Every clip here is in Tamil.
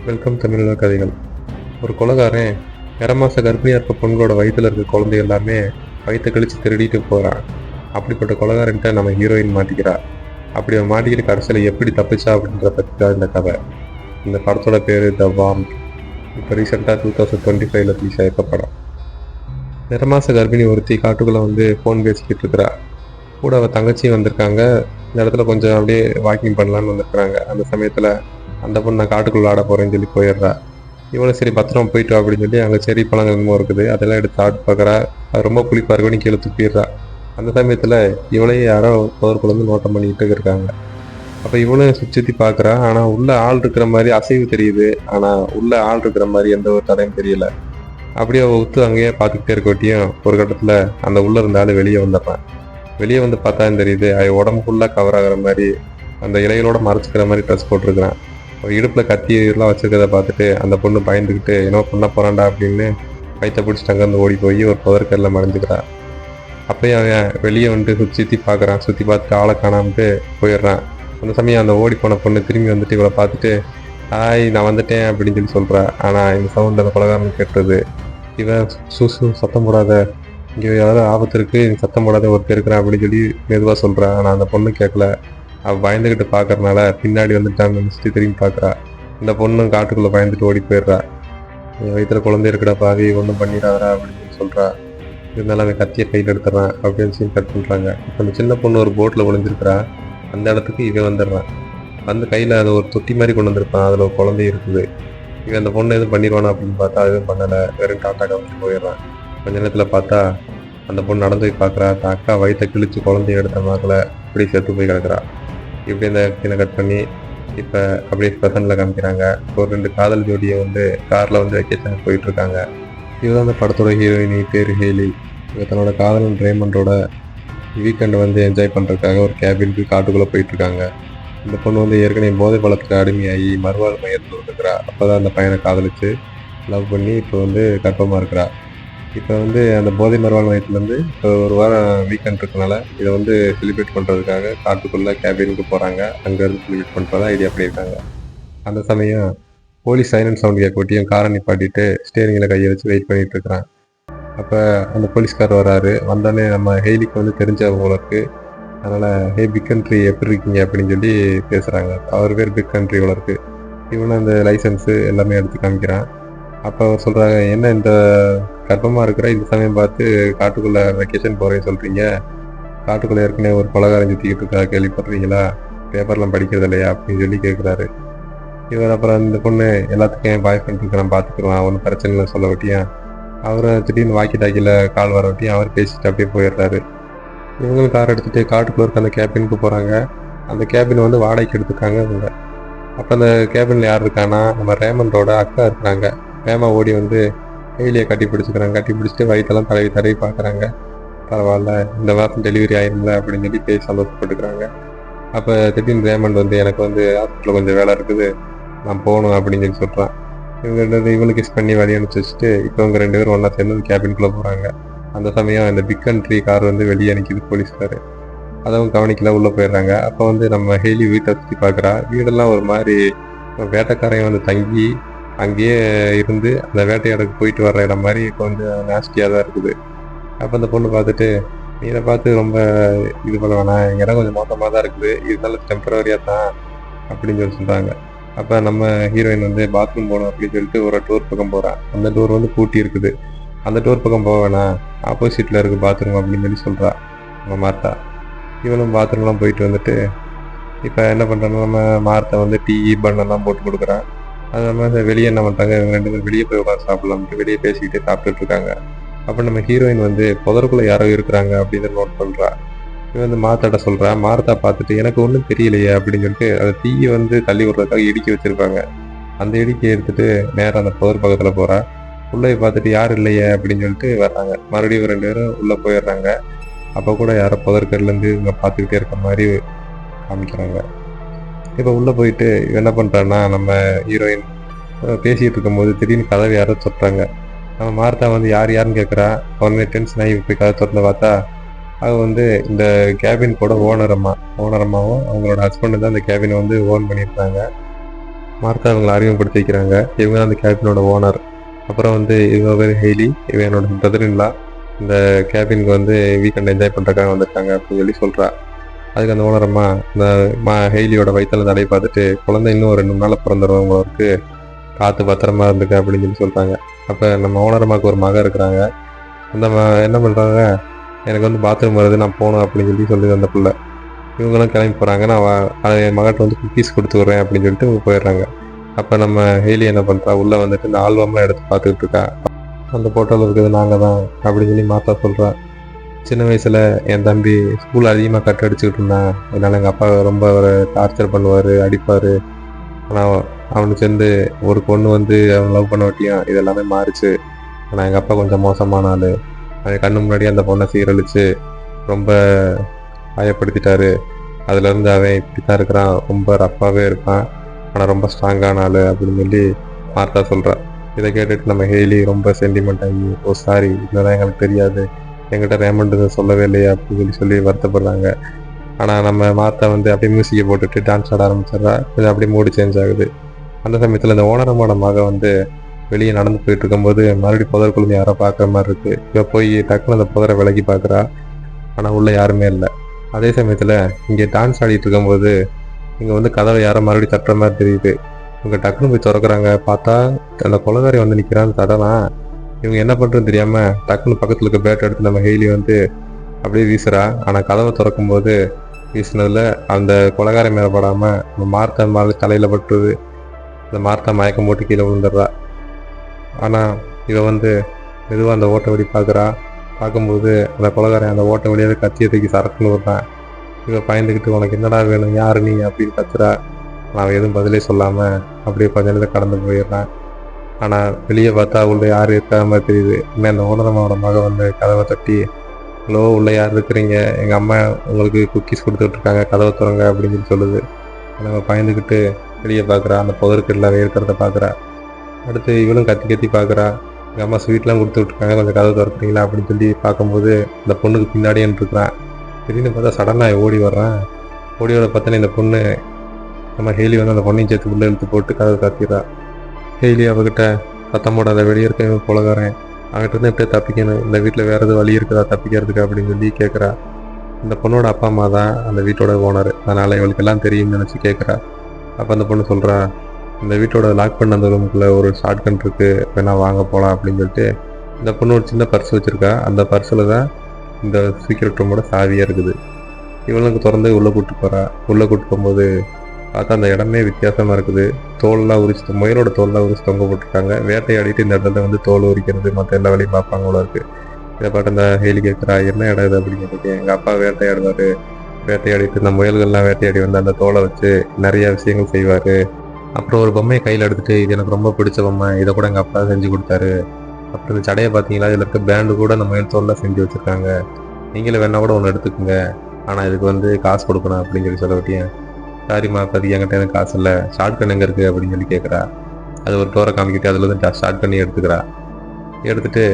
வெல்கம் தமிழக கதைகள். ஒரு கொலைகாரன் 2 மாத கர்ப்பிணியாக இருக்க பொண்களோட வயிற்றில் இருக்க குழந்தை எல்லாமே வயிற்றை கழித்து திருடிட்டு போகிறான். அப்படிப்பட்ட கொலைகாரன்ட்ட நம்ம ஹீரோயின் மாட்டிக்கிறா. அப்படி அவன் மாட்டிக்கிட்டு கடைசியில் எப்படி தப்பிச்சா அப்படின்ற பற்றி தான் இந்த கதை. இந்த படத்தோட பேர் த வார்ம். இப்போ ரீசெண்டாக 2025 ரிலீஸ் ஆயிருக்க படம். 2 மாத கர்ப்பிணி ஒருத்தி காட்டுக்குள்ளே வந்து ஃபோன் பேசிக்கிட்டு இருக்கிறா. கூட அவள் தங்கச்சியும் வந்திருக்காங்க. இந்த இடத்துல கொஞ்சம் அப்படியே வாக்கிங் பண்ணலான்னு வந்திருக்கிறாங்க. அந்த சமயத்தில் அந்த பொண்ணு நான் காட்டுக்குள்ள ஆட போகிறேன்னு சொல்லி போயிடுறா. இவளும் சரி பத்திரம் போயிட்டு வா அப்படின்னு சொல்லி அங்கே செடி பழங்கள் என்னமோ இருக்குது, அதெல்லாம் எடுத்து சாப்பிட்டு பார்க்குறா. அது ரொம்ப புளிப்பாக இருக்குன்னு கீழே துப்பிடுறா. அந்த சமயத்தில் இவளையே யாரோ புதற்குள்ள வந்து நோட்டம் பண்ணிக்கிட்டு இருக்காங்க. அப்போ இவளும் சுற்றி பார்க்குறா. ஆனால் உள்ள ஆள் இருக்கிற மாதிரி அசைவு தெரியுது. ஆனால் உள்ள ஆள் இருக்கிற மாதிரி எந்த ஒரு தடையும் தெரியல. அப்படியே ஒத்து அங்கேயே பார்த்துக்கிட்டே இருக்கட்டியும் ஒரு கட்டத்தில் அந்த உள்ளே இருந்தாலும் வெளியே வந்துடுறான். வெளியே வந்து பார்த்தா தெரியுது அது உடம்பு ஃபுல்லாக கவர் ஆகிற மாதிரி அந்த இலைகளோட மறைச்சிக்கிற மாதிரி ட்ரெஸ் போட்டிருக்கிறான். இடுப்பில் கத்தி எல்லாம் வச்சுருக்கதை பார்த்துட்டு அந்த பொண்ணு பயந்துக்கிட்டு என்ன பண்ண போகிறான்டா அப்படின்னு வயிற்ற பிடிச்சிட்டு அங்கேருந்து ஓடி போய் ஒரு புதற்கல்ல மறைஞ்சிக்கிறா. அப்போயும் அவன் வெளியே வந்துட்டு சுற்றி பார்க்குறான். சுற்றி பார்த்துட்டு ஆளை காணாமட்டு போயிடுறான். அந்த சமயம் அந்த ஓடி போன பொண்ணு திரும்பி வந்துட்டு இவளை பார்த்துட்டு ஹாய் நான் வந்துட்டேன் அப்படின்னு சொல்லி சொல்கிறா. ஆனால் இந்த சவுண்ட் அந்த கொலகாரன் கேட்டுறது. இவன் சத்தம் போடாத, இங்கே யாராவது ஆபத்து இருக்குது, நீ சத்தம் போடாத ஒருத்தர் இருக்கிறான் அப்படின்னு சொல்லி மெதுவாக சொல்கிறான். ஆனால் அந்த பொண்ணு கேட்கல. அவள் பயந்துக்கிட்டு பார்க்கறனால பின்னாடி வந்துட்டான்னு நினச்சிட்டு திரும்பி பார்க்குறா. இந்த பொண்ணும் காட்டுக்குள்ளே பயந்துட்டு ஓடி போயிடுறா. என் வயிற்றுல குழந்தை இருக்கடா பாவி, ஒன்றும் பண்ணிடாதா அப்படின்னு சொல்லி சொல்கிறா. இருந்தாலும் அவன் கத்தியை கையில் எடுத்துறான். அப்படின்னு சொல்லி கட் பண்ணுறாங்க. இப்போ அந்த சின்ன பொண்ணு ஒரு போட்டில் ஒளிஞ்சிருக்கிறா. அந்த இடத்துக்கு இவன் வந்துடுறான். வந்து கையில் அதை ஒரு தொட்டி மாதிரி கொண்டு வந்திருப்பான். அதில் ஒரு குழந்தை இருக்குது. இவன் அந்த பொண்ணு எதுவும் பண்ணிடுவானா அப்படின்னு பார்த்தா எதுவும் பண்ணலை. வெறும் டாட்டா காமிச்சு போயிடுறான். கொஞ்ச நேரத்தில் பார்த்தா அந்த பொண்ணு நடந்து போய் பார்க்குறா. அக்கா வயிற்றை கிழிச்சு குழந்தைய எடுத்த மாதிரி இப்படி செத்து போய் கிடக்குறா. இப்படி இந்த சீனை கட் பண்ணி இப்போ அப்படியே ஸ்பெஷனில் காமிக்கிறாங்க. ஒரு 2 காதல் ஜோடியை வந்து காரில் வந்து வெக்கேஷனுக்கு போயிட்டுருக்காங்க. இதுதான் அந்த படத்தோட ஹீரோயினி, பேர் ஹேலி. இவ தன்னோட காதலன் ரேமண்டோட வீக்கெண்டை வந்து என்ஜாய் பண்ணுறதுக்காக ஒரு கேபினுக்கு காட்டுக்குள்ளே போயிட்டுருக்காங்க. இந்த பொண்ணு வந்து ஏற்கனவே போதை பழத்துக்கு அடிமையாகி மறுவாழ் மையத்தில் இருக்கிறா. அப்போ தான் அந்த பையனை காதலிச்சு லவ் பண்ணி இப்போ வந்து கர்ப்பமாக இருக்கிறா. இப்போ வந்து அந்த போதை மறுவாழ் மையத்துலேருந்து இப்போ ஒரு வாரம் வீக்கெண்ட் இருக்கனால இதை வந்து செலிப்ரேட் பண்ணுறதுக்காக காட்டுக்குள்ளே கேபினுக்கு போகிறாங்க. அங்கேருந்து செலிப்ரேட் பண்ணுறதா ஐடியா பண்ணியிருக்காங்க. அந்த சமயம் போலீஸ் சைலண்ட் சவுண்ட் கேட்கட்டியும் காரை நிப்பாட்டிட்டு ஸ்டேரிங்கில் கையை வச்சு வெயிட் பண்ணிகிட்டு இருக்கிறான். அப்போ அந்த போலீஸ்கார் வராரு. வந்தோடனே நம்ம ஹெய்லிக்கு வந்து தெரிஞ்சவங்களுக்கு, அதனால் ஹே பிக் கண்ட்ரி எப்படி இருக்கீங்க அப்படின்னு சொல்லி பேசுகிறாங்க. அவர் பேர் பிக் கண்ட்ரி வளருக்கு. இவனும் அந்த லைசன்ஸு எல்லாமே எடுத்து காமிக்கிறான். அப்போ அவர் சொல்கிறாங்க, என்ன இந்த கர்ப்பமாக இருக்கிற இந்த சமயம் பார்த்து காட்டுக்குள்ளே வெக்கேஷன் போகிறேன்னு சொல்கிறீங்க, காட்டுக்குள்ளே ஏற்கனவே ஒரு கொலகாரம் சுற்றிக்கிட்டு இருக்கா, கேள்விப்படுறீங்களா, பேப்பர்லாம் படிக்கிறது இல்லையா அப்படின்னு சொல்லி கேட்குறாரு. இவர் அப்புறம் இந்த பொண்ணு எல்லாத்துக்கும் என் பாய் ஃப்ரெண்ட் இருக்கு, நான் பார்த்துக்குருவான், ஒன்றும் பிரச்சனை இல்லை சொல்ல வட்டியான். அவரை திடீர்னு வாக்கி டாக்கியில் கால் வர வட்டியும் அவர் பேசிட்டு அப்படியே போயிடுறாரு. இவங்களும் கார் எடுத்துகிட்டு காட்டுக்குள்ளே இருக்க அந்த கேபினுக்கு போகிறாங்க. அந்த கேபின் வந்து வாடகைக்கு எடுத்துக்காங்க இவங்க. அப்போ அந்த கேபினில் யார் இருக்கான்னா நம்ம ரேமண்டோட அக்கா இருக்கிறாங்க. ரேமா ஓடி வந்து ஹெய்லியை கட்டி பிடிச்சிக்கிறாங்க. கட்டி பிடிச்சிட்டு வயிற்றெல்லாம் தடவி தடவி பார்க்குறாங்க. பரவாயில்ல, இந்த வாரம் டெலிவரி ஆயிரும்ல அப்படின்னு சொல்லி பேசி சந்தோஷப்பட்டுக்கிறாங்க. அப்போ திடீர்னு ரேமண்ட் வந்து எனக்கு வந்து ஹாஸ்பிட்டலில் கொஞ்சம் வேலை இருக்குது, நான் போகணும் அப்படின்னு சொல்லி சொல்கிறான். இவங்களுக்கு கிஸ் பண்ணி வழி அனுப்பிச்சி வச்சுட்டு இப்போ இவங்க 2 பேரும் ஒன்றா சேர்ந்து கேபின்குள்ளே போகிறாங்க. அந்த சமயம் இந்த பிக் கண்ட்ரி கார் வந்து வெளியே நிற்கிது போலீஸ்கார். அதவும் கவனிக்கல, உள்ளே போயிடுறாங்க. அப்போ வந்து நம்ம ஹெய்லி வீட்டை சுற்றி பார்க்குறா. வீடெல்லாம் ஒரு மாதிரி வேட்டைக்காரையும் வந்து தங்கி அங்கேயே இருந்து அந்த வேட்டையாடுக்கு போயிட்டு வர்ற இடம் மாதிரி கொஞ்சம் நாஸ்டியாக தான் இருக்குது. அப்போ அந்த பொண்ணு பார்த்துட்டு நீ இதை பார்த்து ரொம்ப இது பண்ண வேணாம், எங்கள் இடம் கொஞ்சம் மோசமாக தான் இருக்குது, இருந்தாலும் டெம்பரவரியாக தான் அப்படின்னு சொல்லி சொல்கிறாங்க. அப்போ நம்ம ஹீரோயின் வந்து பாத்ரூம் போகணும் அப்படின்னு சொல்லிட்டு ஒரு டூர் பக்கம் போகிறான். அந்த டோர் வந்து பூட்டி இருக்குது. அந்த டோர் பக்கம் போக வேணாம், ஆப்போசிட்டில் இருக்குது பாத்ரூம் அப்படின்னு சொல்லி சொல்கிறா நம்ம மார்த்தா. இவனும் பாத்ரூம்லாம் போயிட்டு வந்துட்டு இப்போ என்ன பண்ணுறாங்க, நம்ம மார்த்தை வந்து டீ பண்ணெல்லாம் போட்டு கொடுக்குறான். அது நம்ம வெளியே என்ன பண்ணுறாங்க, இவங்க 2 பேரும் வெளியே போய் உட்காந்து சாப்பிட்லாம்ட்டு வெளியே பேசிக்கிட்டே சாப்பிட்டுட்டு இருக்காங்க. அப்போ நம்ம ஹீரோயின் வந்து புதற்குள்ளே யாரோ இருக்கிறாங்க அப்படின்னு நோட் பண்ணுறா. இவன் வந்து மார்த்தாட்ட சொல்கிறா. மார்த்தா பார்த்துட்டு எனக்கு ஒன்றும் தெரியலையே அப்படின்னு சொல்லிட்டு அதை தீயை வந்து தள்ளி விடுறதுக்காக இடுக்கி வச்சுருப்பாங்க. அந்த இடுக்கி எடுத்துகிட்டு நேராக அந்த புதர் பக்கத்தில் போகிறா. உள்ளே பார்த்துட்டு யாரும் இல்லையே அப்படின்னு சொல்லிட்டு வர்றாங்க. மறுபடியும் 2 பேரும் உள்ளே போயிடுறாங்க. அப்போ கூட யாரோ புதற்கர்லேருந்து இவங்க பார்த்துக்கிட்டே இருக்க மாதிரி காமிக்கிறாங்க. இப்போ உள்ளே போயிட்டு என்ன பண்ணுறான்னா நம்ம ஹீரோயின் பேசிகிட்டு இருக்கும்போது திடீர்னு கதவை யாரோ தொட்டாங்க. நம்ம மார்த்தா வந்து யாருன்னு கேட்குறா. உடனே டென்ஷன் ஆகி போய் கதை திறந்து பார்த்தா அது வந்து இந்த கேபின் கூட ஓனரம்மாவும் அவங்களோட ஹஸ்பண்டு தான் இந்த கேபினை வந்து ஓன் பண்ணியிருக்காங்க. மார்த்தா இவங்களை அறிமுகப்படுத்தி வைக்கிறாங்க. இவங்க தான் அந்த கேபினோட ஓனர். அப்புறம் வந்து இவங்க பேர் ஹெய்லி, இவன் என்னோட பிரதர்-இன்-லா. இந்த கேபினுக்கு வந்து வீக்கெண்ட் என்ஜாய் பண்ணுறதுக்காக வந்திருக்காங்க அப்படின்னு சொல்லி சொல்கிறா. அதுக்கு அந்த ஓனரம்மா இந்த ஹெய்லியோட வயிற்றுல தடையை பார்த்துட்டு, குழந்தை இன்னும் ஒரு 2 3 நாளில் பிறந்துடுறவங்களுக்கு காற்று பத்திரமா இருந்துக்க அப்படின்னு சொல்லி சொல்கிறாங்க. அப்போ நம்ம ஓனரம்மாவுக்கு ஒரு மகன் இருக்கிறாங்க. அந்த என்ன பண்ணுறாங்க, எனக்கு வந்து பாத்ரூம் வருது, நான் போகணும் அப்படின்னு சொல்லி அந்த பிள்ளை. இவங்களும் கிளம்பி போகிறாங்க. நான் என் மகன்கிட்ட வந்து குக்கீஸ் கொடுத்து விட்றேன் அப்படின்னு சொல்லிட்டு இவங்க போயிடுறாங்க. அப்போ நம்ம ஹெய்லி என்ன பண்ணுறா, உள்ளே வந்துட்டு இந்த ஆல்பம்லாம் எடுத்து பார்த்துக்கிட்டு இருக்கா. அந்த ஃபோட்டோவில் இருக்கிறது நாங்கள் தான் அப்படின்னு சொல்லி மாத்தா சொல்கிறா. சின்ன வயசில் என் தம்பி ஸ்கூல் அதிகமாக கட் அடிச்சுக்கிட்டு இருந்தான். அதனால் எங்கள் அப்பா ரொம்ப ஒரு டார்ச்சர் பண்ணுவார், அடிப்பார். ஆனால் அவனுக்கு சேர்ந்து ஒரு பொண்ணு வந்து அவன் லவ் பண்ண வட்டியும் இது எல்லாமே மாறிச்சு. ஆனால் எங்கள் அப்பா கொஞ்சம் மோசமான ஆள். அவன் கண்ணு முன்னாடி அந்த பொண்ணை சீரழித்து ரொம்ப காயப்படுத்திட்டாரு. அதுலேருந்து அவன் இப்படி தான் இருக்கிறான், ரொம்ப ரஃப்பாகவே இருப்பான், ஆனால் ரொம்ப ஸ்ட்ராங்கான ஆள் அப்படின்னு சொல்லி மார்த்தா சொல்கிறான். இதை கேட்டுட்டு நம்ம ஹெய்லி ரொம்ப சென்டிமெண்ட் ஆகி, ஓ சாரி, இதெல்லாம் எங்களுக்கு தெரியாது, என்கிட்ட ரேமண்ட் சொல்லவே இல்லையா அப்படின்னு சொல்லி வருத்தப்படுறாங்க. ஆனால் நம்ம மார்த்தா வந்து அப்படியே மியூசிக்கை போட்டுட்டு டான்ஸ் ஆட ஆரம்பிச்சிட்றா. கொஞ்சம் அப்படியே மூடு சேஞ்ச் ஆகுது. அந்த சமயத்தில் இந்த ஓனரமோட மகன் வந்து வெளியே நடந்து போயிட்டு இருக்கும்போது மறுபடியும் புதற்குள்ள யாரோ பார்க்குற மாதிரி இருக்குது. இவ போய் டக்குன்னு அந்த புதரை விலகி பார்க்குறா. ஆனால் உள்ளே யாருமே இல்லை. அதே சமயத்தில் இங்கே டான்ஸ் ஆடிட்டு இருக்கும்போது இங்கே வந்து கதவை யாரோ மறுபடியும் தட்டுற மாதிரி தெரியுது. இவங்க டக்குன்னு போய் திறக்கிறாங்க. பார்த்தா அந்த கொலகாரி வந்து நிற்கிறான்னு தடலாம். இவங்க என்ன பண்ணுறதுன்னு தெரியாமல் டக்குன்னு பக்கத்தில் இருக்க பேட் எடுத்து நம்ம ஹெய்லி வந்து அப்படியே வீசுகிறா. ஆனால் கதவை திறக்கும்போது வீசினதில் அந்த கொலகாரி மேலே படாமல் நம்ம மார்த்தா மேலே தலையில் பட்டுருது. அந்த மார்த்தா மயக்கம் போட்டு கீழே விழுந்துடுறா. ஆனால் இவன் வந்து மெதுவாக அந்த ஓட்டை வழி பார்க்கும்போது அந்த கொலகாரன் அந்த ஓட்டை வழியாக கத்தியை தூக்கி சரக்குன்னு விடுறான். இவன் பயந்துக்கிட்டு, உனக்கு என்னடா வேணும், யார் நீ அப்படின்னு கத்துறா. நான் எதுவும் பதிலே சொல்லாமல் அப்படியே கொஞ்ச நேரத்தில் கடந்து போயிடுறான். ஆனால் வெளியே பார்த்தா உள்ளே யார் இருக்காத மாதிரி தெரியுது. இன்னும் அந்த ஓனரம்மாவோட மகன் வந்து கதவை தட்டி, ஹலோ, உள்ளே யார் இருக்கிறீங்க, எங்கள் அம்மா உங்களுக்கு குக்கீஸ் கொடுத்துட்ருக்காங்க, கதவை திறங்க அப்படின்னு சொல்லுது. நம்ம பயந்துக்கிட்டு வெளியே பார்க்குறா. அந்த புதற்கெல்லாம் இருக்கிறத பார்க்குறா. அடுத்து இவளும் கத்தி கத்தி பார்க்குறா. எங்கள் அம்மா ஸ்வீட்லாம் கொடுத்து விட்ருக்காங்க, கொஞ்சம் கதவை திறக்கிறீங்களா அப்படின்னு சொல்லி பார்க்கும்போது இந்த பொண்ணுக்கு பின்னாடியே இருக்கிறான். திடீர்னு பார்த்தா சடனாக ஓடி வர்றான். ஓடி வர பார்த்தோன்னே இந்த பொண்ணு நம்ம ஹெய்லி வந்து அந்த பொண்ணையும் சேர்த்து உள்ளே இழுத்து போட்டு கதவை காத்திடுறா. ஹெய்லி அவகிட்ட சத்தம் போடாத, வெளியே இருக்க கொலகாரன், அவங்ககிட்ட இருந்து எப்படியே தப்பிக்கணும், இந்த வீட்டில் வேறு எதுவும் வழி இருக்குதா தப்பிக்கிறதுக்கு அப்படின்னு சொல்லி கேட்குறா. இந்த பொண்ணோட அப்பா அம்மா தான் அந்த வீட்டோட ஓனர், அதனால் இவளுக்கு எல்லாம் தெரியும்னு நினச்சி கேட்குறா. அப்போ அந்த பொண்ணு சொல்கிறா, இந்த வீட்டோட லாக் பண்ண அந்த ரூமுக்குள்ளே ஒரு ஷார்ட் கன் இருக்குது, வேணா வாங்க போகலாம் அப்படின்னு சொல்லிட்டு இந்த பொண்ணு ஒரு சின்ன பர்ஸ் வச்சுருக்கா. அந்த பர்ஸில் தான் இந்த சீக்ரெட் ரூமோட சாவியாக இருக்குது. இவளுக்கு திறந்து உள்ளே கூப்பிட்டு போகிறா. உள்ளே கூப்பிட்டு போகும்போது பார்த்தா அந்த இடமே வித்தியாசமாக இருக்குது. தோல்லாம் உரிச்சு, முயலோட தோல்லாம் உரிச்சு தொங்க போட்டிருக்காங்க. வேட்டையாடிட்டு இந்த இடத்துல வந்து தோல் உரிக்கிறது மற்ற எல்லா வேலையும் பார்ப்பாங்க போல இருக்குது. இதை பாட்டு அந்த ஹெய்லி கேட்குறா, என்ன இடம் இது அப்படின்னு கேட்டு. எங்கள் அப்பா வேட்டையாடுவார், வேட்டையாடிட்டு இந்த முயல்கள்லாம் வேட்டையாடி வந்து அந்த தோலை வச்சு நிறையா விஷயங்கள் செய்வார். அப்புறம் ஒரு பொம்மையை கையில் எடுத்துகிட்டு, இது எனக்கு ரொம்ப பிடிச்ச பொம்மை, இதை கூட எங்கள் அப்பா செஞ்சு கொடுத்தாரு. அப்புறம் இந்த சடையை பார்த்தீங்களா, இதில் இருக்க பேண்டு கூட அந்த முயல் தோல்லாம் செஞ்சு வச்சுருக்காங்க, நீங்களே வேணா கூட ஒன்று எடுத்துக்கோங்க, ஆனால் இதுக்கு வந்து காசு கொடுக்கணும் அப்படின்னு சொல்லி சொல்ல விட்டியேன். சாரிம்மா, அப்போது என்கிட்ட எனக்கு காசு இல்லை, ஷார்ட் கன் எங்கே இருக்குது அப்படின்னு சொல்லி கேட்குறா. அது ஒரு டோரை காமிக்கிட்டு அதில் வந்து ஷார்ட் பண்ணி எடுத்துக்கிறா. எடுத்துகிட்டு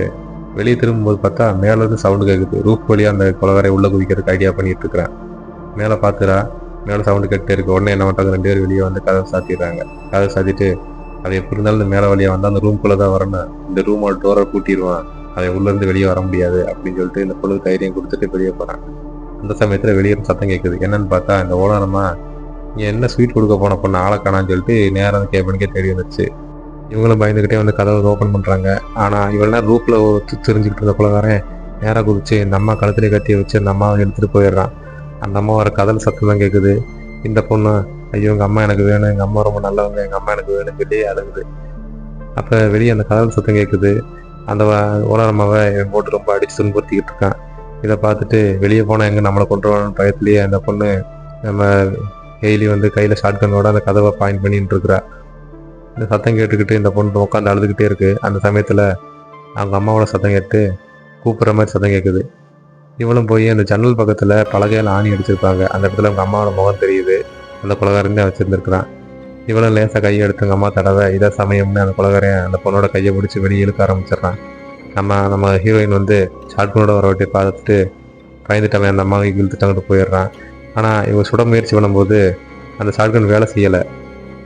வெளியே திரும்பும்போது பார்த்தா மேலேருந்து சவுண்டு கேட்குது. ரூஃப் வழியாக அந்த கொலகாரை உள்ளே குதிக்கிறதுக்கு ஐடியா பண்ணிகிட்டு இருக்கிறேன். மேலே பார்த்துறா, மேலே சவுண்டு கேட்டே இருக்குது. உடனே என்ன பண்ணுறாங்க, 2 பேர் வெளியே வந்து கதவை சாத்திடுறாங்க. கதவை சாத்திட்டு அது எப்படி இருந்தாலும் இந்த மேலே வழியாக வந்தால் அந்த ரூம்குள்ளே தான் வரணும், இந்த ரூமோட டோரை பூட்டிடுவான், அதை உள்ளேருந்து வெளியே வர முடியாது அப்படின்னு சொல்லிட்டு இந்த பொழுது தைரியம் கொடுத்துட்டு வெளியே போகிறான். அந்த சமயத்தில் வெளியே சத்தம் கேட்குது. என்னன்னு பார்த்தா இந்த ஓனரம்மா நீ என்ன ஸ்வீட் கொடுக்க போன பொண்ணு ஆளை காணான்னு சொல்லிட்டு நேராக கேபினுக்கே தேடி வந்துச்சு. இவங்களும் பயந்துக்கிட்டே வந்து கதவை ஓப்பன் பண்ணுறாங்க. ஆனால் இவெல்லாம் ரூப்பில் தெரிஞ்சுக்கிட்டு இருந்த கொலகாரன் நேராக குதிச்சு இந்த அம்மா கழுத்துலேயே கத்தியை வச்சு அந்த அம்மாவை எடுத்துகிட்டு போயிடுறான். அந்த அம்மா வர கதல் சத்தம் தான் கேட்குது. இந்த பொண்ணு, ஐயோ எங்கள் அம்மா எனக்கு வேணும், எங்கள் அம்மா ரொம்ப நல்லவங்க, எங்கள் அம்மா எனக்கு வேணும்னு சொல்லி அழுகுது. அப்போ வெளியே அந்த கதல் சத்தம் கேட்குது. அந்த ஓனரம்மாவை என் போட்டு ரொம்ப அடித்து துன்புறுத்திக்கிட்டு இருக்கான். இதை பார்த்துட்டு வெளியே போனால் எங்கே நம்மளை கொண்டு வரணும்னு பயத்துலேயே அந்த பொண்ணு நம்ம ஹெய்லி வந்து கையில் ஷாட்கனோட அந்த கதவை பாயிண்ட் பண்ணிட்டு இருக்கிறா. இந்த சத்தம் கேட்டுக்கிட்டு இந்த பொண்ணு உட்காந்து அழுதுகிட்டே இருக்குது. அந்த சமயத்தில் அவங்க அம்மாவோட சத்தம் கேட்டு கூப்பிட்ற மாதிரி சத்தம் கேட்குது. இவளும் போய் அந்த ஜன்னல் பக்கத்தில் பலகையில் ஆணி அடிச்சிருப்பாங்க. அந்த இடத்துல அவங்க அம்மாவோட முகம் தெரியுது. அந்த கொலகாரன் வச்சுருந்துருக்குறான். இவளும் லேசாக கையை எடுத்து அவங்க அம்மா தடவை இதை சமயம்னு அந்த கொலகாரன் அந்த பொண்ணோட கையை பிடிச்சி வெளியே இழுக்க ஆரம்பிச்சிடுறான். நம்ம ஹீரோயின் வந்து ஷாட்கனோட வர வட்டி பார்த்துட்டு பயந்துட்டவன் அந்த அம்மாவை இழுத்துட்டு அங்கிட்டு போயிடுறான். ஆனால் இவங்க சுட முயற்சி பண்ணும்போது அந்த ஷாட்கன் வேலை செய்யலை.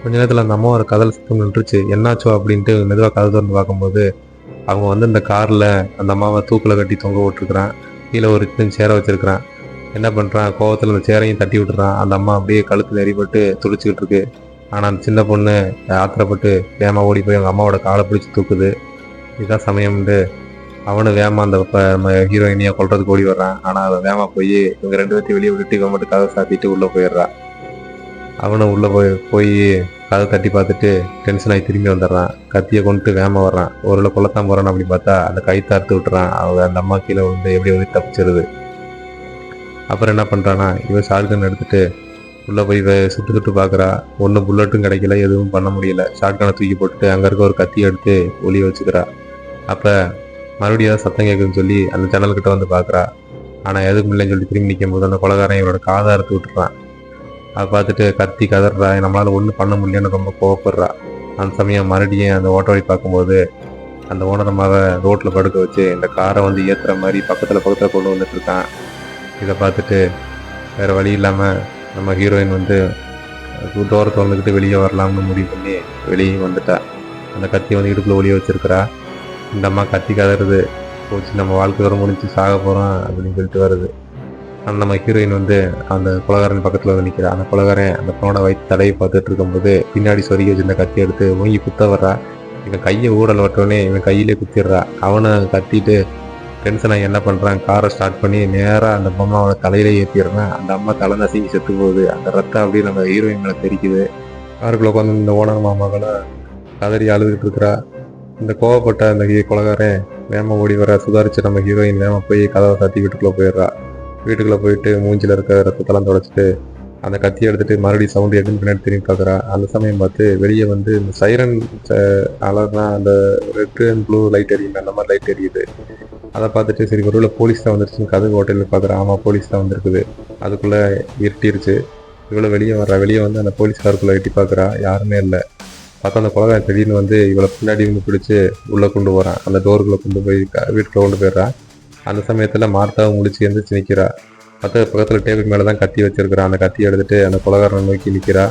கொஞ்ச நேரத்தில் அந்த அம்மாவோட கதல் சத்தம் நின்றுச்சு. என்னாச்சோ அப்படின்ட்டு மெதுவாக கதை திறந்து பார்க்கும்போது அவங்க வந்து இந்த காரில் அந்த அம்மாவை தூக்கில் கட்டி தொங்க விட்டுருக்குறான். கீழே ஒரு சேரை வச்சுருக்கிறான். என்ன பண்ணுறான், கோவத்தில் அந்த சேரையும் தட்டி விட்டுறான். அந்த அம்மா அப்படியே கழுத்தில் எரிபட்டு துடிச்சிக்கிட்டு இருக்கு. ஆனால் அந்த சின்ன பொண்ணு ஆத்திரப்பட்டு வேகமாக ஓடி போய் அவங்க அம்மாவோட காலை பிடிச்சி தூக்குது. இதுதான் சமயம்ண்டு அவனு வேகமாக அந்த நம்ம ஹீரோயினியை கொல்றதுக்கு ஓடி வர்றான். ஆனால் அவன் வேகமாக போய் இவங்க 2 பேர்த்தையும் வெளியே விட்டுட்டு இவன் மட்டும் கதை சாத்திட்டு உள்ளே போயிடுறான். அவனும் உள்ளே போய் கதை தட்டி பார்த்துட்டு டென்ஷன் ஆகி திரும்பி வந்துடுறான். கத்தியை கொண்டுட்டு வேகமாக வர்றான். ஒரு கொல்லத்தான் போகிறான் அப்படி பார்த்தா அந்த கைத்தை அறுத்து விட்டுறான். அவங்க அந்த அம்மா கீழே வந்து எப்படி வந்து தப்பிச்சிருது. அப்புறம் என்ன பண்ணுறான்னா இவன் ஷாட்கன் எடுத்துகிட்டு உள்ளே போய் சுட்டு பார்க்குறா. ஒன்றும் புல்லட்டும் கிடைக்கல, எதுவும் பண்ண முடியல. ஷாட்கனை தூக்கி போட்டுட்டு அங்கே இருக்க ஒரு கத்தியை எடுத்து ஒளிய வச்சுக்கிறா. அப்போ மறுபடியும் ஏதாவது சத்தம் கேட்குதுன்னு சொல்லி அந்த ஜன்னல்கிட்ட வந்து பார்க்குறா. ஆனால் எதுவும் இல்லைன்னு சொல்லி திரும்பி நிற்கும் போது அந்த கொலைகாரன் இவரோட காதை அறுத்து விட்டுறான். அதை பார்த்துட்டு கத்தி கதறா. நம்மளால் ஒன்றும் பண்ண முடியலன்னு ரொம்ப கோவப்படுறா. அந்த சமயம் மறுபடியும் அந்த ஓட்ட வழி பார்க்கும்போது அந்த ஓனரமாக ரோட்டில் படுக்க வச்சு இந்த காரை வந்து ஏற்றுற மாதிரி பக்கத்தில் கொண்டு வந்துட்டு இருக்கான். இதை பார்த்துட்டு வேறு வழி இல்லாமல் நம்ம ஹீரோயின் வந்து டோரை திறந்துக்கிட்டு வெளியே வரலாம்னு முடிவு பண்ணி வெளியே வந்துட்டா. அந்த கத்தியை வந்து இடுப்பில் ஒளிய வச்சிருக்கிறா. இந்த அம்மா கத்தி கதறுது. போச்சு, நம்ம வாழ்க்கை வர முடிஞ்சு சாக போகிறோம் அப்படின்னு சொல்லிட்டு வருது. அந்த நம்ம ஹீரோயின் வந்து அந்த கொலகாரன் பக்கத்தில் வந்து நிற்கிறா. அந்த கொலகாரன் அந்த பொண்ணோட வயிற்று தடையை பார்த்துட்டு இருக்கும்போது பின்னாடி சொருகி வச்சிருந்த கத்தி எடுத்து ஓங்கி குத்த வர்றா. இவன் கையை ஊடல் வட்டோடனே இவன் கையிலே குத்திடுறா. அவனை கத்திட்டு டென்ஷனாக என்ன பண்ணுறான், காரை ஸ்டார்ட் பண்ணி நேராக அந்த பொம்மாவோட தலையிலே ஏற்றிடுறான். அந்த அம்மா தலை நசுங்கி செத்து போகுது. அந்த ரத்தம் அப்படியே நம்ம ஹீரோயின் மேலே தெரிக்குது. காருக்குள்ளே உட்காந்து இந்த ஓனர் மாமாக்களை கதறி அழுதுகிட்டு இருக்கிறா. இந்த கோவப்பட்ட அந்த கொலகாரன் வேகமாக ஓடி வர சுதாரிச்சு நம்ம ஹீரோயின் வேகமாக போய் கதவை சாத்தி வீட்டுக்குள்ளே போயிடுறா. வீட்டுக்குள்ளே போயிட்டு மூஞ்சில் இருக்க ரத்தத்தெல்லாம் தொடச்சிட்டு அந்த கத்தியை எடுத்துகிட்டு மறுபடியும் சவுண்டு எதுன்னு பின்னாடி திரும்பி பார்க்குறா. அந்த சமயம் பார்த்து வெளியே வந்து இந்த சைரன் அலர்னா அந்த ரெட் அண்ட் ப்ளூ லைட் எரியுமே, அந்த மாதிரி லைட் எரியுது. அதை பார்த்துட்டு சரி ஒரு போலீஸ் தான் வந்துருச்சுன்னு கதவு ஹோட்டலில் பார்க்குறேன். ஆமாம், போலீஸ் தான் வந்திருக்குது. அதுக்குள்ளே இருட்டிருச்சு. இவ்வளோ வெளியே வர்றா. வெளியே வந்து அந்த போலீஸ்காருக்குள்ளே எட்டி பார்க்குறா. யாருமே இல்லை. பார்த்தா அந்த கொலகாரன் திடீர்னு வந்து இவளை பின்னாடி வந்து பிடிச்சி உள்ளே கொண்டு போகிறான். அந்த டோருக்குள்ளே கொண்டு போய் வீட்டுக்குள்ளே கொண்டு போயிடுறான். அந்த சமயத்தில் மார்த்தாவை முடிச்சு எந்திரிச்சு நிற்கிறா. பக்கத்தில் டேபிள் மேலே தான் கத்தி வச்சிருக்கிறான். அந்த கத்தியை எடுத்துகிட்டு அந்த கொலகாரனை நோக்கி நிற்கிறா.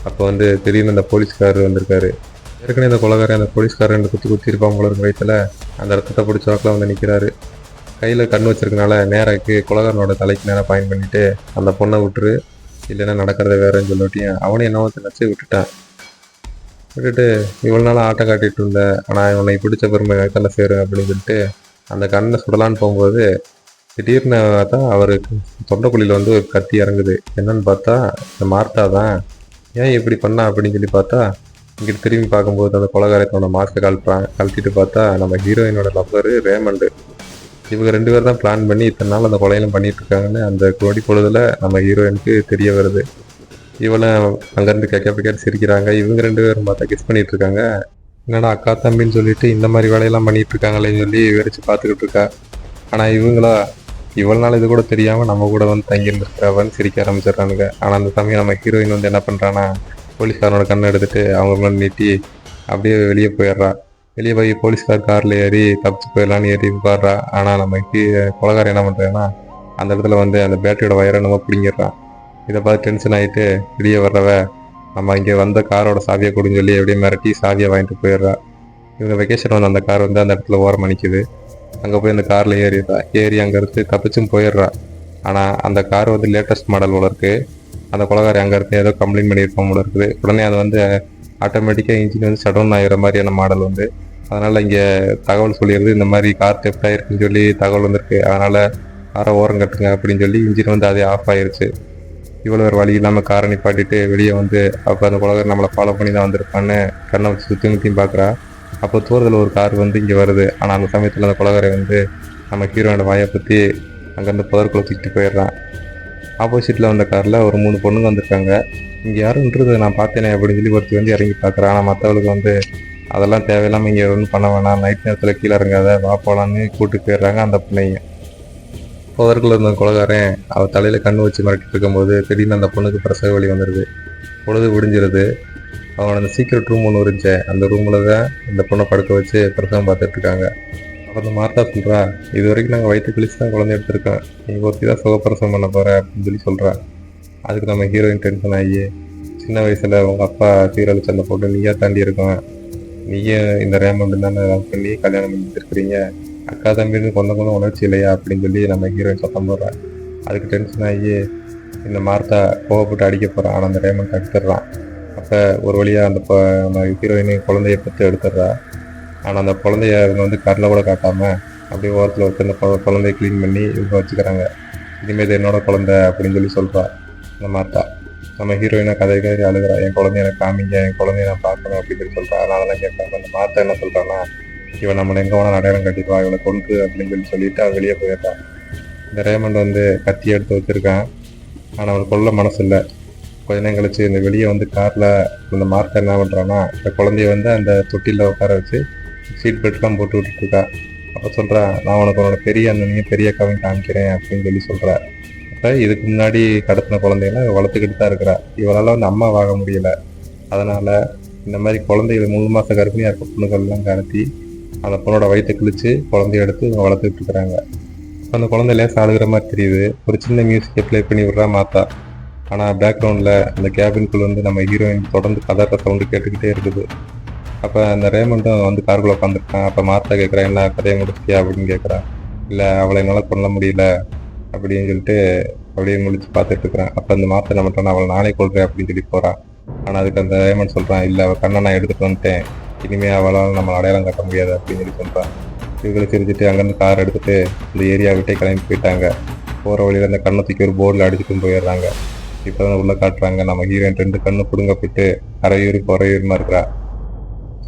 அப்போ வந்து திடீர்னு அந்த போலீஸ்காரர் வந்திருக்காரு. ஏற்கனவே இந்த கொலகாரன் அந்த போலீஸ்காரன் குத்தி இருப்பான் போல இருக்க வயசில் அந்த ரத்தத்தை பிடிச்ச வாக்கில் வந்து நிற்கிறாரு. கையில் கண் வச்சிருக்கனால நேராக்கு கொலகாரனோட தலைக்கு நேராக பாயிண்ட் பண்ணிவிட்டு அந்த பொண்ணை விட்டுரு, இல்லைன்னா நடக்கிறத வேறன்னு சொல்லிட்டியும் அவனே என்னவோ நினச்சி விட்டுட்டான். விட்டுட்டு இவ்வளோ நாள் ஆட்டம் காட்டிட்டு இருந்தேன், ஆனால் இவனை பிடிச்ச பெருமை வயத்தில் சேரும் அப்படின்னு சொல்லிட்டு அந்த கண்ணை சுடலான்னு போகும்போது திடீர்னு பார்த்தா அவருக்கு தொண்டைக்குழியில் வந்து ஒரு கத்தி இறங்குது. என்னன்னு பார்த்தா இந்த மார்த்தா தான். ஏன் இப்படி பண்ணா அப்படின்னு சொல்லி பார்த்தா இங்கிட்டு திரும்பி பார்க்கும்போது அந்த கொலகாரத்தோட மாஸ்க்கை கழட்டிட்டு பார்த்தா நம்ம ஹீரோயினோட லவ்வரு ரேமண்டு. இவங்க 2 பேர் தான் பிளான் பண்ணி இத்தனை நாள் அந்த கொலையெல்லாம் பண்ணிட்டு இருக்காங்கன்னு அந்த கோடி பொழுதுல நம்ம ஹீரோயினுக்கு தெரிய வருது. இவளை அங்கேருந்து கேட்க சிரிக்கிறாங்க. இவங்க 2 பேரும் பார்த்தா கிஸ் பண்ணிட்டு இருக்காங்க. என்னடா அக்கா தம்பின்னு சொல்லிட்டு இந்த மாதிரி வேலையெல்லாம் பண்ணிட்டு இருக்காங்களேன்னு சொல்லி வெறிச்சு பார்த்துக்கிட்டு இருக்கா. ஆனால் இவங்களா இவ்வளோ நாள் இது கூட தெரியாமல் நம்ம கூட வந்து தங்கியிருந்துருக்காவன்னு சிரிக்க ஆரம்பிச்சிடுறானுங்க. ஆனால் அந்த சமயம் நம்ம ஹீரோயின் வந்து என்ன பண்ணுறான்னா போலீஸ்காரனோட கண்ணை எடுத்துகிட்டு அவங்க மேலே நீட்டி அப்படியே வெளியே போயிடுறா. வெளியே போய் போலீஸ்கார் காரில் ஏறி தப்பிச்சு போயிடலான்னு ஏறி உட்காடுறா. ஆனால் நம்ம கொலகாரம் என்ன பண்ணுறாங்கன்னா அந்த இடத்துல வந்து அந்த பேட்டரியோட வயரை நம்ம பிடிங்கிடுறான். இதை பார்த்து டென்ஷன் ஆகிட்டு வெளியே வர்றவ நம்ம இங்கே வந்த காரோட சாவியை கொடுன்னு சொல்லி எப்படியே மிரட்டி சாவியை வாங்கிட்டு போயிடுறா. இவங்க வெக்கேஷன் வந்து அந்த கார் வந்து அந்த இடத்துல ஓரம் அணிக்குது. அங்கே போய் அந்த காரில் ஏறி அங்கேருந்து தப்பிச்சும் போயிடுறா. ஆனால் அந்த கார் வந்து லேட்டஸ்ட் மாடல் போல இருக்குது. அந்த கொலகாரி அங்கேருந்து ஏதோ கம்ப்ளைண்ட் பண்ணியிருப்போம் போல இருக்குது. உடனே அது வந்து ஆட்டோமேட்டிக்காக இன்ஜின் வந்து ஷட் டவுன் ஆகிற மாதிரியான மாடல் வந்து. அதனால் இங்கே தகவல் சொல்லிடுது, இந்த மாதிரி கார் தெஃப்ட் ஆகிருக்குன்னு சொல்லி தகவல் வந்திருக்கு. அதனால் காரை ஓரம் கட்டுங்க அப்படின்னு சொல்லி இன்ஜின் வந்து அதே ஆஃப் ஆகிருச்சு. இவ்வளோ ஒரு வழி இல்லாமல் காரை நிப்பாட்டிட்டு வெளியே வந்து அப்போ அந்த கொலகாரி நம்மளை ஃபாலோ பண்ணி தான் வந்திருப்பான்னு கண்ணை வச்சு சுற்றியும் பார்க்குறா. அப்போ தூரத்தில் ஒரு கார் வந்து இங்கே வருது. ஆனால் அந்த சமயத்தில் அந்த கொலகாரை வந்து நம்ம ஹீரோனோட வாயை பற்றி அங்கேருந்து புதற்குள்ள தூக்கிட்டு போயிடுறான். ஆப்போசிட்டில் வந்த காரில் ஒரு 3 பொண்ணுங்க வந்திருக்காங்க. இங்கே யாருன்றது நான் பார்த்தேனே அப்படின்னு சொல்லி ஒருத்தி வந்து இறங்கி பார்க்குறான். ஆனால் மற்றவளுக்கு வந்து அதெல்லாம் தேவையில்லாமல் இங்கே ஒன்றும் பண்ண வேணாம், நைட் நேரத்தில் கீழே இறங்காத, வா போகலான்னு கூப்பிட்டு போயிடுறாங்க அந்த பிள்ளைங்க. புதற்குள்ள இருந்த கொலகாரன் அவள் தலையில் கண்ணு வச்சு மிரட்டிட்டு இருக்கும்போது திடீர்னு அந்த பொண்ணுக்கு பிரசவ வலி வந்துடுது. பொழுது விடிஞ்சிருது. அவனோட அந்த சீக்ரெட் ரூம் ஒன்று இருந்துச்சு. அந்த ரூமில் தான் இந்த பொண்ணை படுக்க வச்சு பிரசவம் பார்த்துட்ருக்காங்க. அப்போ அந்த மார்த்தா சொல்கிறா, இது வரைக்கும் நாங்கள் வயிற்று கழிச்சு தான் குழந்தை எடுத்திருக்கோம், நீங்கள் ஒருத்தி தான் சுகப்பிரசவம் பண்ண போகிற அப்படின்னு சொல்லி சொல்கிறா. அதுக்கு நம்ம ஹீரோயின் டென்ஷன் ஆகி சின்ன வயசில் உங்கள் அப்பா சீரழிச்ச அந்த பொண்ணு நீயா தாண்டி இருக்கும், நீயே இந்த ரேமண்டு தானே லவ் பண்ணி கல்யாணம் பண்ணிட்டு இருக்கிறீங்க, அக்கா தம்பின்னு கொஞ்சம் கொஞ்சம் உணர்ச்சி இல்லையா அப்படின்னு சொல்லி நம்ம ஹீரோயின் சத்தம் போடுறான். அதுக்கு டென்ஷன் ஆகி இந்த மார்த்தா கோவப்பட்டு அடிக்க போகிறான். ஆனால் அந்த ரேமண்ட் எடுத்துடுறான். அப்போ ஒரு வழியாக நம்ம ஹீரோயினு குழந்தைய பற்றி எடுத்துடுறா. ஆனால் அந்த குழந்தைய இவங்க வந்து கண்ணில் கூட காட்டாமல் அப்படியே ஓரத்தில் வச்சு அந்த குழந்தைய க்ளீன் பண்ணி இவங்க வச்சுக்கிறாங்க. இனிமேல் இது என்னோட குழந்தை அப்படின்னு சொல்லி சொல்கிறா அந்த மார்த்தா. நம்ம ஹீரோயினை கதை அழுகிறா, என் குழந்தைய எனக்கு காமிங்க, என் குழந்தைய நான் பார்க்கணும் அப்படின்னு சொல்லி சொல்கிறா. நான் அதெல்லாம் கேட்காம அந்த மார்த்தா என்ன சொல்கிறான்னா, இவன் நம்மளை எங்கே வேணால் அடையாளம் கட்டிடுவா, இவளை கொண்டு அப்படின்னு சொல்லிட்டு அவன் வெளியே போயிடுறான். இந்த ரேமண்ட் வந்து கத்தி எடுத்து வச்சுருக்கான். ஆனால் அவனுக்கு கொல்ல மனசு இல்லை. கொஞ்ச நேரம் கழிச்சு இந்த வெளியே வந்து காரில் இந்த மார்த்தா என்ன பண்ணுறான்னா, இந்த குழந்தைய வந்து அந்த தொட்டியில் உட்கார வச்சு சீட் பெல்ட்லாம் போட்டு விட்டுட்ருக்கா. அப்போ சொல்கிறா, நான் உனக்கு உன்னோட நீங்கள் பெரிய அக்காவையும் காமிக்கிறேன் அப்படின்னு சொல்லி சொல்கிறா. அப்போ இதுக்கு முன்னாடி கடத்தின குழந்தைகளை வளர்த்துக்கிட்டு தான் இருக்கிறா. இவளால் வந்து அம்மா வாங்க முடியல. அதனால் இந்த மாதிரி குழந்தைகள் 3 மாத கர்ப்பிணியாக இருக்க பொண்ணுகள்லாம் கடத்தி அந்த பொண்ணோட வயிற்றை கிழிச்சு குழந்தைய எடுத்து இவங்க வளர்த்துக்கிட்டு இருக்கிறாங்க. அந்த குழந்தை லேசாக அழுகிற மாதிரி தெரியுது. ஒரு சின்ன மியூசிக்கை ப்ளே பண்ணி விட்றா மாத்தா. ஆனால் பேக்ரவுண்டில் அந்த கேபின்குள்ளே வந்து நம்ம ஹீரோயின் தொடர்ந்து கதற சவுண்டு கேட்டுக்கிட்டே இருக்குது. அப்போ அந்த ரேமண்டும் வந்து காருக்குள்ளே உட்காந்துருக்கான். அப்போ மாத்தா கேட்குறா, என்ன கதையை முடிச்சிட்டியா அப்படின்னு கேட்குறா. இல்லை, அவளை என்னால் கொல்ல முடியல அப்படின்னு சொல்லிட்டு அப்படியே முடிச்சு பார்த்துட்டு இருக்கிறான். அப்போ அந்த மாத்தா என்ன பண்ணுறான், அவளை நானே கொள்கிறேன் அப்படின்னு சொல்லி போகிறான். ஆனால் அதுக்கு அந்த ரேமண்ட் சொல்கிறான், இல்லை அவள் கண்ணை நான் எடுத்துகிட்டு வந்துட்டேன், இனிமேல் அவளால் நம்ம அடையாளம் கட்ட முடியாது அப்படின்னு சொல்லி சொல்கிறான். இவங்களை சிரிச்சுட்டு அங்கேருந்து கார் எடுத்துகிட்டு இந்த ஏரியா விட்டே கிளம்பி போயிட்டாங்க. போகிற வழியில் அந்த கண்ணை தூக்கி ஒரு போர்டில் அடிச்சுட்டு போயிடுறாங்க. இப்போ தான் உள்ளே காட்டுறாங்க, நம்ம ஹீரோயின் 2 கண்ணு பிடுங்கப்பட்டு அரையூருமா இருக்கிறா.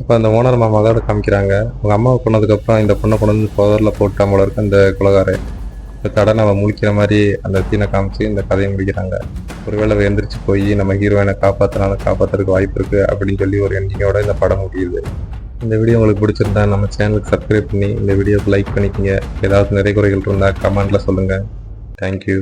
இப்போ அந்த ஓனர் மாமாவோட காமிக்கிறாங்க. அவங்க அம்மாவை கொண்டதுக்கப்புறம் இந்த பொண்ணை கொண்டு வந்து புதரில் போட்டு அவங்கள இருக்க அந்த குலகாரன் இந்த கடனை அவன் முழிக்கிற மாதிரி அந்த சீனை காமிச்சு இந்த கதையை முடிக்கிறாங்க. ஒருவேளை எழுந்திரிச்சு போய் நம்ம ஹீரோயினை காப்பாற்றுறதுக்கு வாய்ப்பு இருக்குது அப்படின்னு சொல்லி ஒரு எண்டிங்கோட இந்த படம் முடியுது. இந்த வீடியோ உங்களுக்கு பிடிச்சிருந்தா நம்ம சேனலுக்கு சப்ஸ்கிரைப் பண்ணி இந்த வீடியோக்கு லைக் பண்ணிக்கோங்க. ஏதாவது நிறைய குறைகள் இருந்தால் கமெண்ட்டில் சொல்லுங்கள். தேங்க்யூ.